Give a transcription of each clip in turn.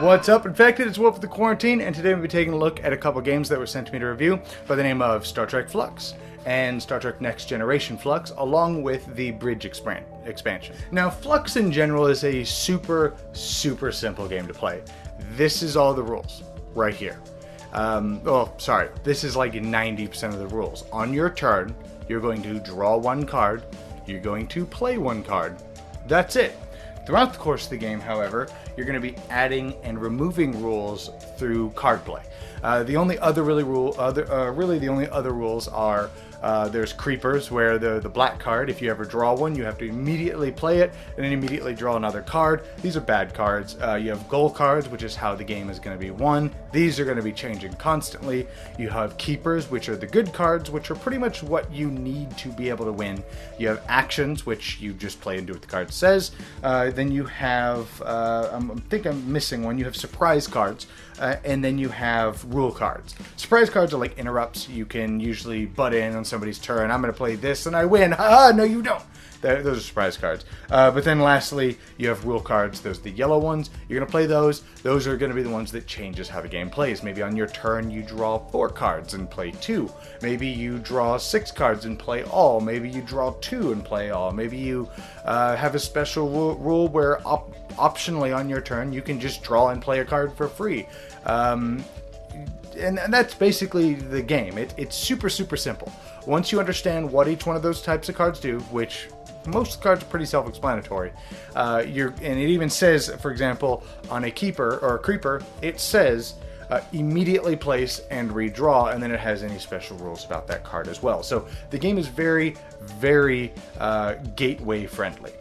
What's up, Infected? It's Wolf of the Quarantine, and today we'll be taking a look at a couple games that were sent to me to review by the name of Star Trek Flux and Star Trek Next Generation Flux, along with the Bridge expansion. Now, Flux in general is a super simple game to play. This is all the rules, right here. This is like 90% of the rules. On your turn, you're going to draw one card, you're going to play one card. That's it. Throughout the course of the game, however, you're going to be adding and removing rules through card play. The only other rules are there's creepers, where the black card, if you ever draw one, you have to immediately play it and then immediately draw another card. These are bad cards. You have goal cards, which is how the game is going to be won. These are going to be changing constantly. You have keepers, which are the good cards, which are pretty much what you need to be able to win. You have actions, which you just play and do what the card says. Then you have, I think I'm missing one, you have surprise cards. And then you have rule cards. Surprise cards are like interrupts. You can usually butt in on somebody's turn. I'm going to play this and I win. Ha! No, you don't. Those are surprise cards. But then lastly, you have rule cards. Those are the yellow ones. You're going to play those. Those are going to be the ones that changes how the game plays. Maybe on your turn you draw 4 cards and play 2. Maybe you draw 6 cards and play all. Maybe you draw 2 and play all. Maybe you have a special rule where optionally on your turn you can just draw and play a card for free. And that's basically the game. It's super simple. Once you understand what each one of those types of cards do, which most cards are pretty self-explanatory, and it even says, for example, on a keeper or a creeper, it says immediately place and redraw, and then it has any special rules about that card as well. So the game is very gateway friendly.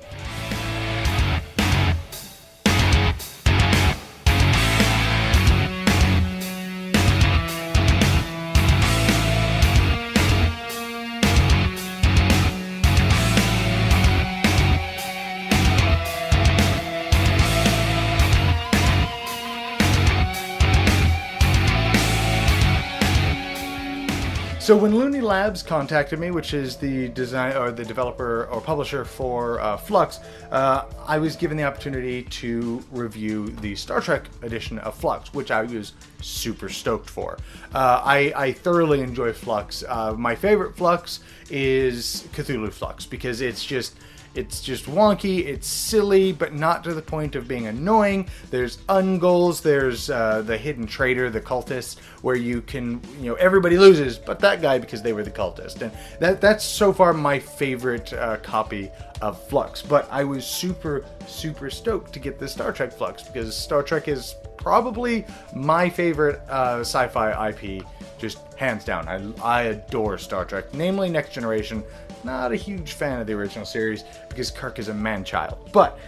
So when Looney Labs contacted me, which is the developer or publisher for Flux, I was given the opportunity to review the Star Trek edition of Flux, which I was super stoked for. I thoroughly enjoy Flux. My favorite Flux is Cthulhu Flux, because it's just wonky, it's silly, but not to the point of being annoying. There's ungoals, there's the hidden traitor, the cultist, where you can, everybody loses but that guy because they were the cultist. And that's so far my favorite copy of Flux. But I was super stoked to get the Star Trek Flux, because Star Trek is probably my favorite sci-fi IP, just hands down. I adore Star Trek, namely Next Generation. Not a huge fan of the original series because Kirk is a man-child. But,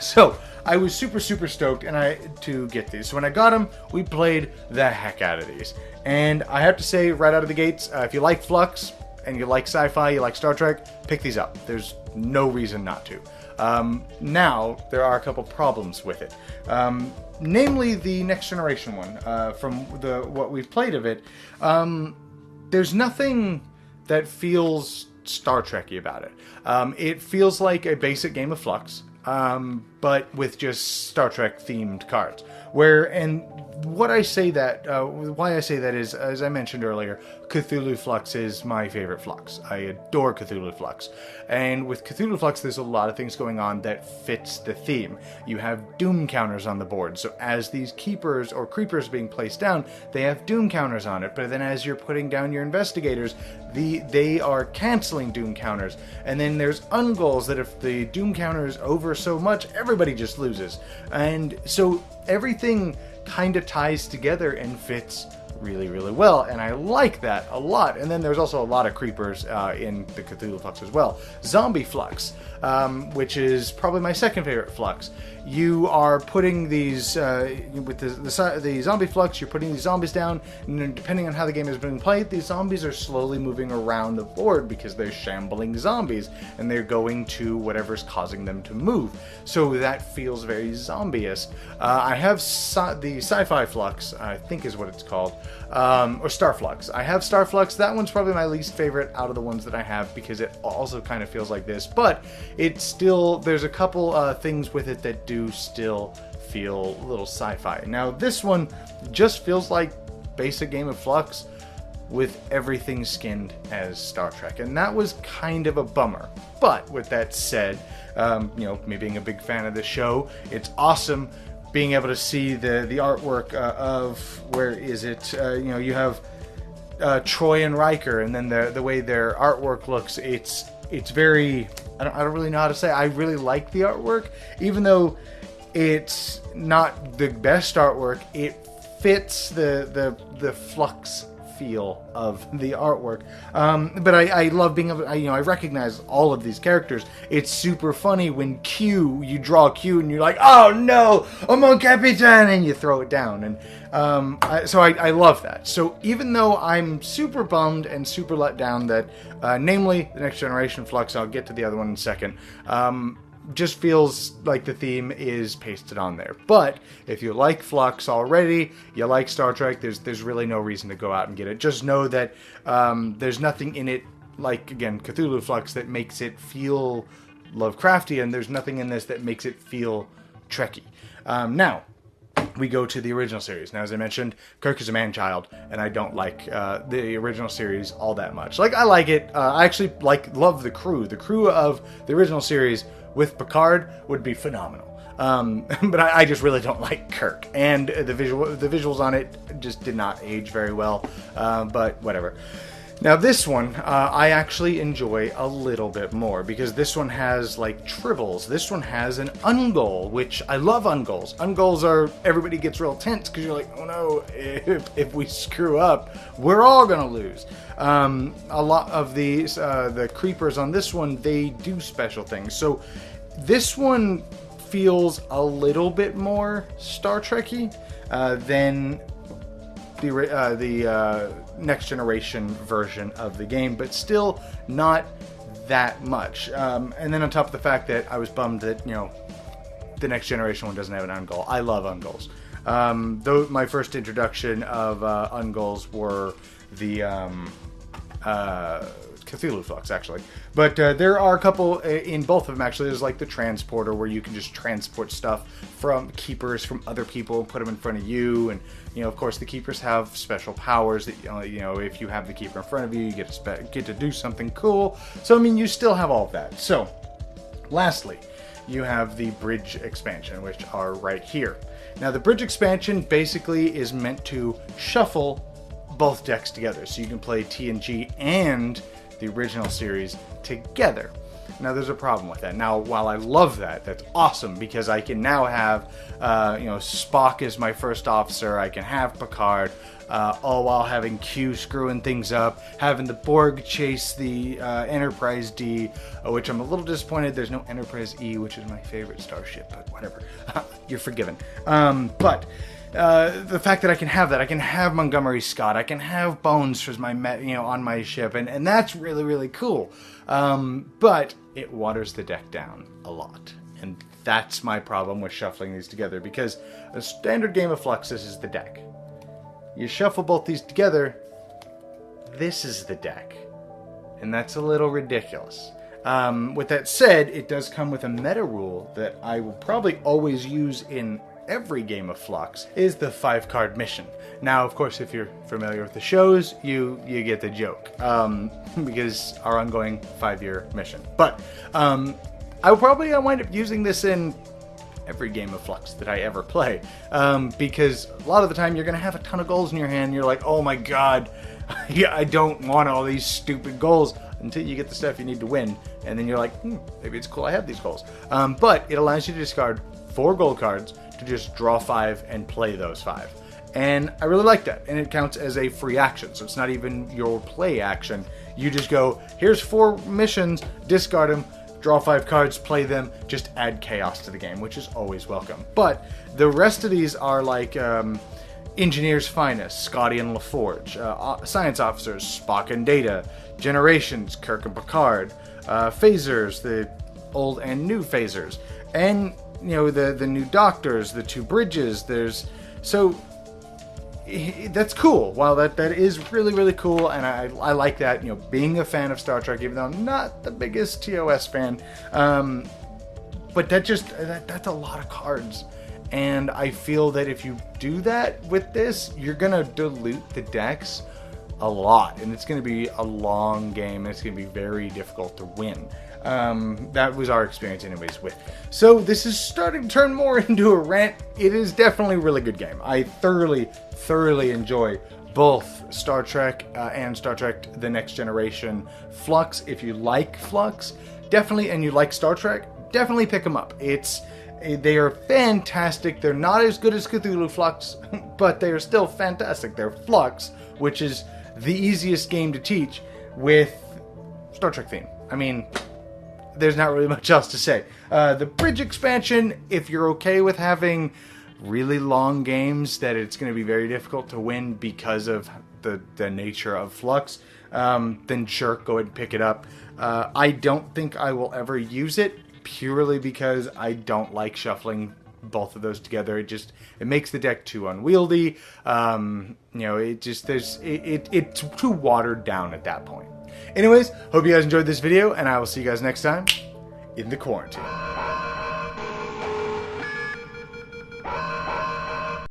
so I was super stoked to get these. So when I got them, we played the heck out of these. And I have to say, right out of the gates, if you like Flux and you like sci-fi, you like Star Trek, pick these up. There's no reason not to. Now, there are a couple problems with it. Namely, the Next Generation one. From what we've played of it, there's nothing that feels Star Trek-y about it. It feels like a basic game of Flux, but with just Star Trek themed cards. Why I say that is, as I mentioned earlier, Cthulhu Flux is my favorite Flux. I adore Cthulhu Flux. And with Cthulhu Flux, there's a lot of things going on that fits the theme. You have doom counters on the board, so as these keepers or creepers are being placed down, they have doom counters on it, but then as you're putting down your investigators, they are canceling doom counters. And then there's ungoals that if the doom counter is over so much, everybody just loses. And so everything kind of ties together and fits really well, and I like that a lot. And then there's also a lot of creepers in the Cthulhu Flux as well. Zombie Flux, which is probably my second favorite Flux. You are putting these, with the Zombie Flux, you're putting these zombies down, and depending on how the game is being played, these zombies are slowly moving around the board because they're shambling zombies, and they're going to whatever's causing them to move. So that feels very zombie-esque. I have the Sci-Fi Flux, I think is what it's called, or Star Flux. I have Star Flux. That one's probably my least favorite out of the ones that I have because it also kind of feels like this, but it's still, there's a couple things with it that do still feel a little sci-fi. Now this one just feels like basic game of Flux with everything skinned as Star Trek, and that was kind of a bummer. But with that said, me being a big fan of the show, it's awesome being able to see the artwork of, where is it? You have Troy and Riker, and then the way their artwork looks, it's very, I don't really know how to say. I really like the artwork, even though it's not the best artwork. It fits the Flux feel of the artwork, but I love being able. I recognize all of these characters. It's super funny when you draw Q and you're like, oh no, mon capitaine, and you throw it down, and I love that. So even though I'm super bummed and super let down that, namely the Next Generation Flux, I'll get to the other one in a second, just feels like the theme is pasted on there. But if you like Flux already, you like Star Trek, there's really no reason to go out and get it. Just know that there's nothing in it, like, again, Cthulhu Flux, that makes it feel Lovecraftian. There's nothing in this that makes it feel Trekky. Now, we go to the original series. Now, as I mentioned, Kirk is a man-child, and I don't like the original series all that much. Like, I like it. I actually love the crew. The crew of the original series with Picard would be phenomenal. But I just really don't like Kirk, and the visuals on it just did not age very well. But whatever. Now this one, I actually enjoy a little bit more, because this one has like tribbles. This one has an Ungol, which I love Ungols. Ungols are, everybody gets real tense because you're like, oh no, if we screw up, we're all gonna lose. A lot of the creepers on this one, they do special things. So this one feels a little bit more Star Trek-y than the Next Generation version of the game, but still not that much. And then on top of the fact that I was bummed that, the Next Generation one doesn't have an Ungol. I love Ungols. Though my first introduction of Ungols were the Cthulhu Flux, actually. But there are a couple in both of them, actually. There's like the transporter, where you can just transport stuff from keepers from other people and put them in front of you. And, of course, the keepers have special powers that, if you have the keeper in front of you, you get to do something cool. So, you still have all of that. So, lastly, you have the bridge expansion, which are right here. Now, the bridge expansion basically is meant to shuffle both decks together, so you can play TNG and the original series together. Now, there's a problem with that. Now, while I love that, that's awesome, because I can now have, Spock as my first officer. I can have Picard, all while having Q screwing things up, having the Borg chase the Enterprise D, which I'm a little disappointed there's no Enterprise E, which is my favorite starship, but whatever. You're forgiven. But the fact that I can have that, I can have Montgomery Scott, I can have Bones as my on my ship, and that's really, really cool. But it waters the deck down a lot, and that's my problem with shuffling these together, because a standard game of Flux, this is the deck. You shuffle both these together, this is the deck, and that's a little ridiculous. With that said, it does come with a meta rule that I will probably always use in every game of Flux, is the 5-card mission. Now, of course, if you're familiar with the shows, you get the joke, because our ongoing 5-year mission. But I will probably wind up using this in every game of Flux that I ever play, because a lot of the time you're going to have a ton of goals in your hand, and you're like, oh my god, I don't want all these stupid goals, until you get the stuff you need to win, and then you're like, maybe it's cool I have these goals. But it allows you to discard 4 gold cards to just draw 5 and play those 5. And I really like that. And it counts as a free action, so it's not even your play action. You just go, here's 4 missions, discard them, draw 5 cards, play them, just add chaos to the game, which is always welcome. But the rest of these are like Engineer's Finest, Scotty and LaForge, Science Officers, Spock and Data, Generations, Kirk and Picard, Phasers, the old and new Phasers, and the new Doctors, the 2 bridges. So that's cool. While that is really, really cool, and I like that, being a fan of Star Trek, even though I'm not the biggest TOS fan, but that's a lot of cards, and I feel that if you do that with this, you're gonna dilute the decks a lot, and it's gonna be a long game, and it's gonna be very difficult to win. That was our experience anyways with. So this is starting to turn more into a rant. It is definitely a really good game. I thoroughly enjoy both Star Trek and Star Trek The Next Generation. Flux, if you like Flux, definitely, and you like Star Trek, definitely pick them up. They are fantastic. They're not as good as Cthulhu Flux, but they are still fantastic. They're Flux, which is the easiest game to teach with Star Trek theme. I mean, there's not really much else to say. The bridge expansion, if you're okay with having really long games that it's going to be very difficult to win because of the nature of Flux, then sure, go ahead and pick it up. I don't think I will ever use it, purely because I don't like shuffling both of those together. It makes the deck too unwieldy. It's too watered down at that point. Anyways, hope you guys enjoyed this video, and I will see you guys next time in the quarantine.